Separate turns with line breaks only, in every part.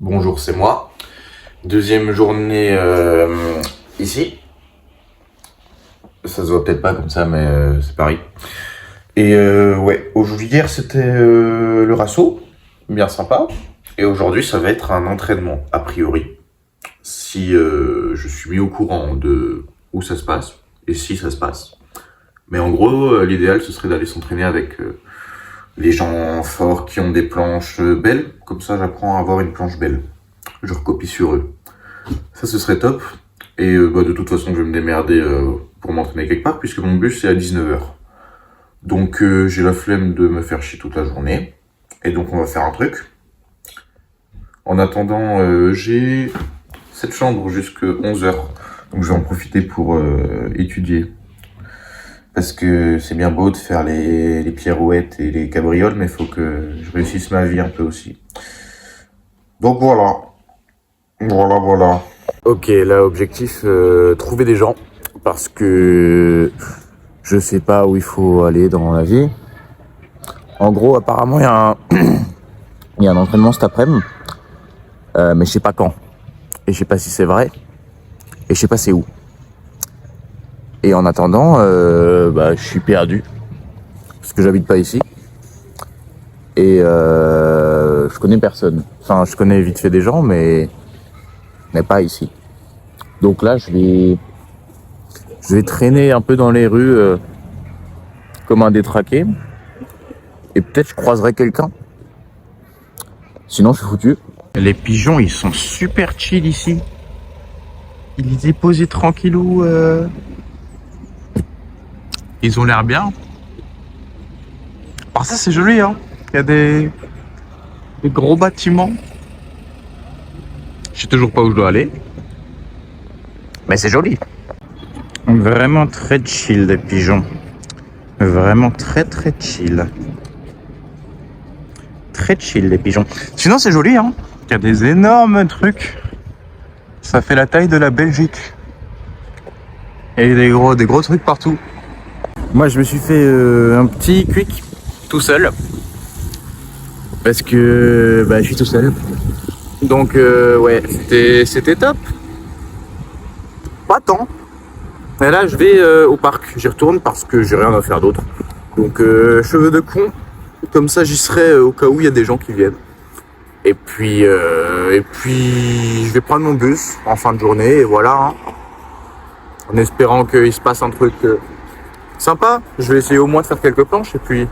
Bonjour, c'est moi. Deuxième journée ici. Ça se voit peut-être pas comme ça, mais c'est pareil. Et ouais, hier c'était le rasso, bien sympa. Et aujourd'hui ça va être un entraînement, a priori. Si je suis mis au courant de où ça se passe, et si ça se passe. Mais en gros, l'idéal ce serait d'aller s'entraîner avec les gens forts qui ont des planches belles. Comme ça j'apprends à avoir une planche belle. Je recopie sur eux. Ça, ce serait top. Et de toute façon, je vais me démerder pour m'entraîner quelque part, puisque mon bus, c'est à 19h. Donc, j'ai la flemme de me faire chier toute la journée. Et donc, on va faire un truc. En attendant, j'ai cette chambre jusqu'à 11h. Donc, je vais en profiter pour étudier. Parce que c'est bien beau de faire les pirouettes et les cabrioles, mais il faut que je réussisse ma vie un peu aussi. Donc, voilà. Voilà. Ok, là, objectif, trouver des gens. Parce que je sais pas où il faut aller dans la vie. En gros, apparemment, il y a un entraînement cet après-midi. Mais je sais pas quand. Et je sais pas si c'est vrai. Et je sais pas c'est où. Et en attendant, je suis perdu. Parce que j'habite pas ici. Et je connais personne. Enfin, je connais vite fait des gens, mais pas ici. Donc là, je vais traîner un peu dans les rues comme un détraqué. Et peut-être je croiserai quelqu'un. Sinon, je suis foutu. Les pigeons, ils sont super chill ici. Ils étaient posés tranquillou. Ils ont l'air bien. Alors ça, c'est joli, hein. Il y a des gros bâtiments. Je sais toujours pas où je dois aller. Mais c'est joli. Vraiment très chill, les pigeons. Vraiment très chill. Très chill, les pigeons. Sinon, c'est joli, hein. Il y a des énormes trucs. Ça fait la taille de la Belgique. Et des gros trucs partout. Moi, je me suis fait un petit quick tout seul. Parce que je suis tout seul. Donc, ouais, c'était top. Pas tant. Et là, je vais au parc. J'y retourne parce que j'ai rien à faire d'autre. Donc, cheveux de con. Comme ça, j'y serai au cas où il y a des gens qui viennent. Et puis, je vais prendre mon bus en fin de journée. Et voilà. Hein. En espérant qu'il se passe un truc sympa. Je vais essayer au moins de faire quelques planches. Et puis,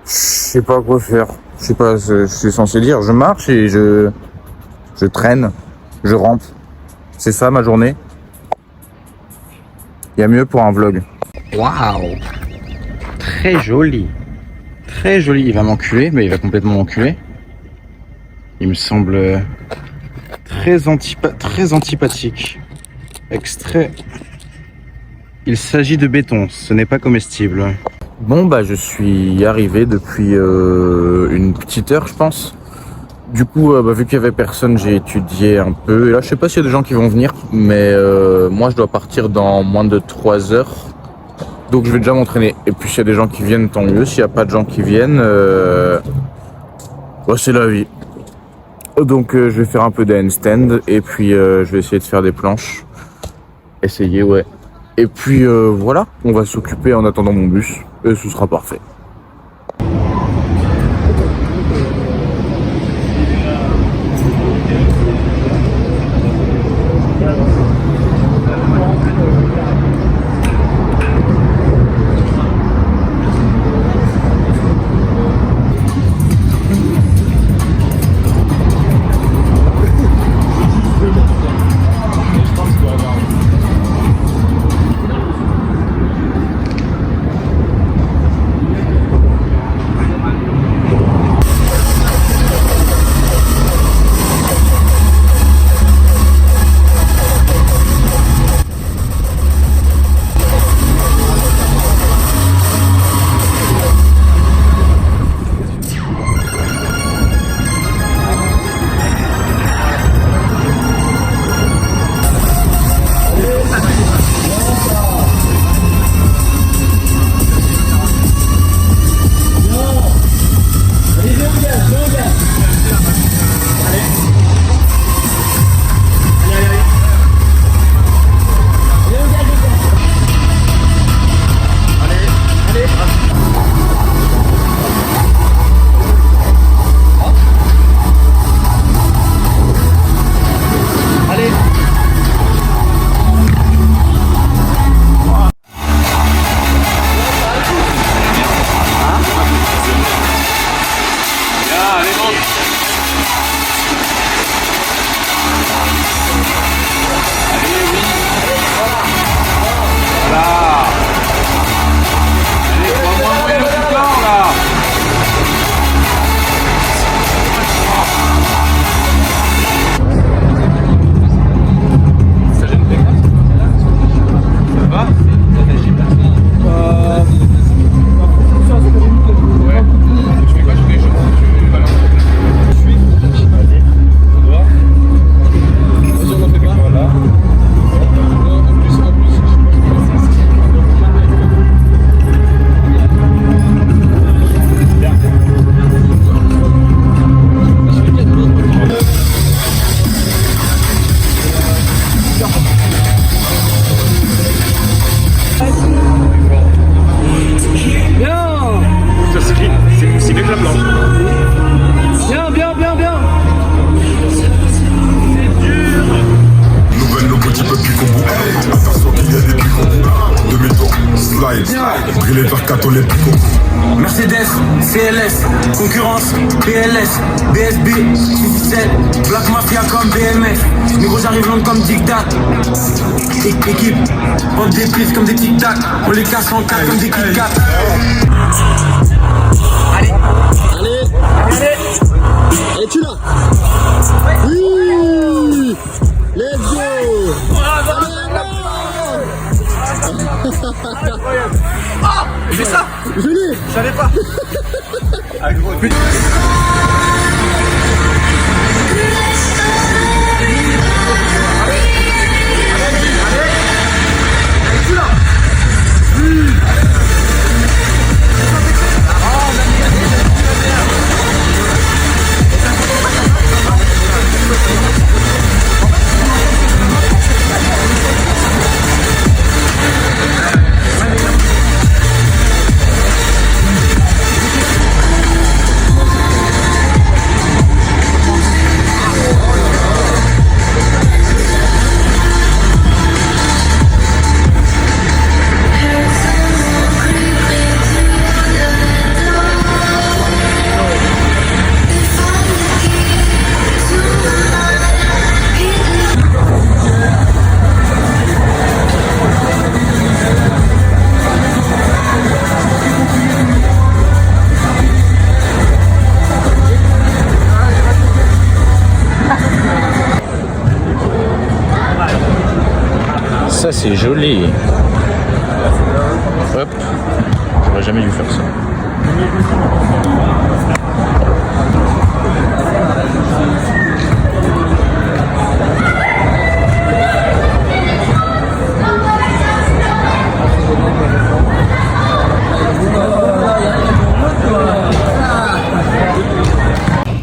je sais pas quoi faire. Je sais pas, je suis censé dire. Je marche et je traîne. Je rampe. C'est ça ma journée. Il y a mieux pour un vlog. Waouh! Très joli. Très joli. Il va m'enculer, mais il va complètement m'enculer. Il me semble très antipathique. Extrait. Il s'agit de béton, ce n'est pas comestible. Bon, je suis arrivé depuis une petite heure, je pense. Du coup, vu qu'il y avait personne, j'ai étudié un peu. Et là, je sais pas s'il y a des gens qui vont venir, mais moi, je dois partir dans moins de 3 heures. Donc, je vais déjà m'entraîner. Et puis, s'il y a des gens qui viennent, tant mieux. S'il n'y a pas de gens qui viennent, c'est la vie. Donc, je vais faire un peu de handstand. Et puis, je vais essayer de faire des planches. Essayer, ouais. Et puis, voilà. On va s'occuper en attendant mon bus. Et ce sera parfait.
faire cato les plus cocos.
Mercedes, CLS, concurrence, PLS, BSB, 667, Black Mafia comme BMF. Négro j'arrive long comme Dictat. Équipe, pop des pistes comme des tic-tac. On les casse en quatre comme des Kit-Kat.
Allez, es-tu là? Oui, let's go.
Ah, j'ai ça.
Je l'ai.
Je savais pas.
Ça c'est joli. Hop. J'aurais jamais dû faire ça.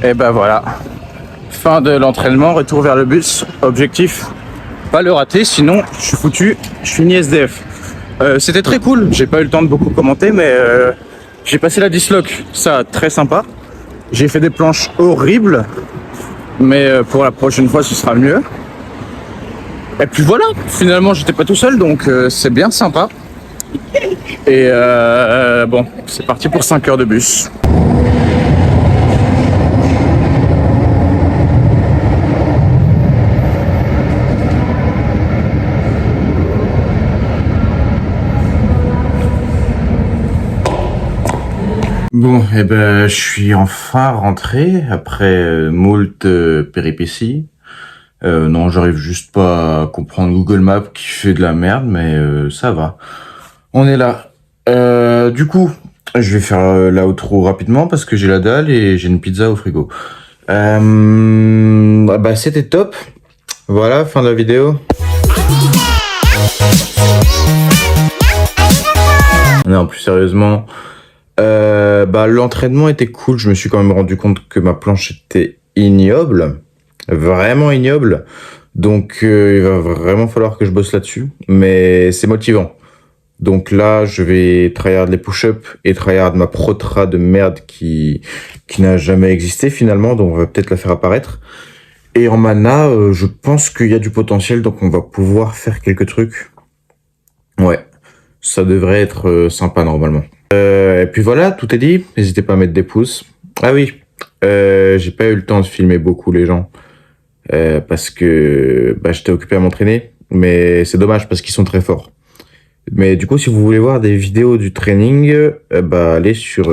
Et ben voilà. Fin de l'entraînement, retour vers le bus. Objectif, pas le rater, sinon je suis foutu, je finis SDF. C'était très cool, j'ai pas eu le temps de beaucoup commenter, mais j'ai passé la disloc, ça très sympa. J'ai fait des planches horribles, mais pour la prochaine fois ce sera mieux. Et puis voilà, finalement j'étais pas tout seul, donc c'est bien sympa. Et bon, c'est parti pour 5 heures de bus.
Bon, eh ben, je suis enfin rentré après moult péripéties. Non, j'arrive juste pas à comprendre Google Maps qui fait de la merde, mais ça va. On est là. Du coup, je vais faire l'outro rapidement parce que j'ai la dalle et j'ai une pizza au frigo. Bah, c'était top. Voilà, fin de la vidéo. Non, plus sérieusement... bah, l'entraînement était cool, je me suis quand même rendu compte que ma planche était ignoble, vraiment ignoble, donc il va vraiment falloir que je bosse là-dessus, mais c'est motivant. Donc là, je vais tryhard les push-ups et tryhard ma protra de merde qui n'a jamais existé finalement, donc on va peut-être la faire apparaître. Et en mana, je pense qu'il y a du potentiel, donc on va pouvoir faire quelques trucs. Ouais, ça devrait être sympa normalement. Et puis voilà, tout est dit. N'hésitez pas à mettre des pouces. Ah oui, j'ai pas eu le temps de filmer beaucoup les gens parce que bah, j'étais occupé à m'entraîner. Mais c'est dommage parce qu'ils sont très forts. Mais du coup, si vous voulez voir des vidéos du training, bah allez sur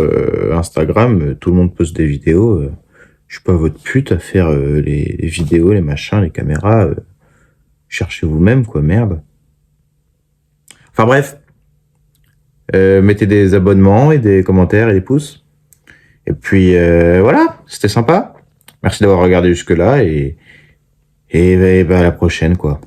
Instagram. Tout le monde poste des vidéos. Je suis pas votre pute à faire les vidéos, les machins, les caméras. Cherchez vous-même, quoi, merde. Enfin bref. Mettez des abonnements et des commentaires et des pouces. Et puis voilà, c'était sympa. Merci d'avoir regardé jusque là et à la prochaine quoi.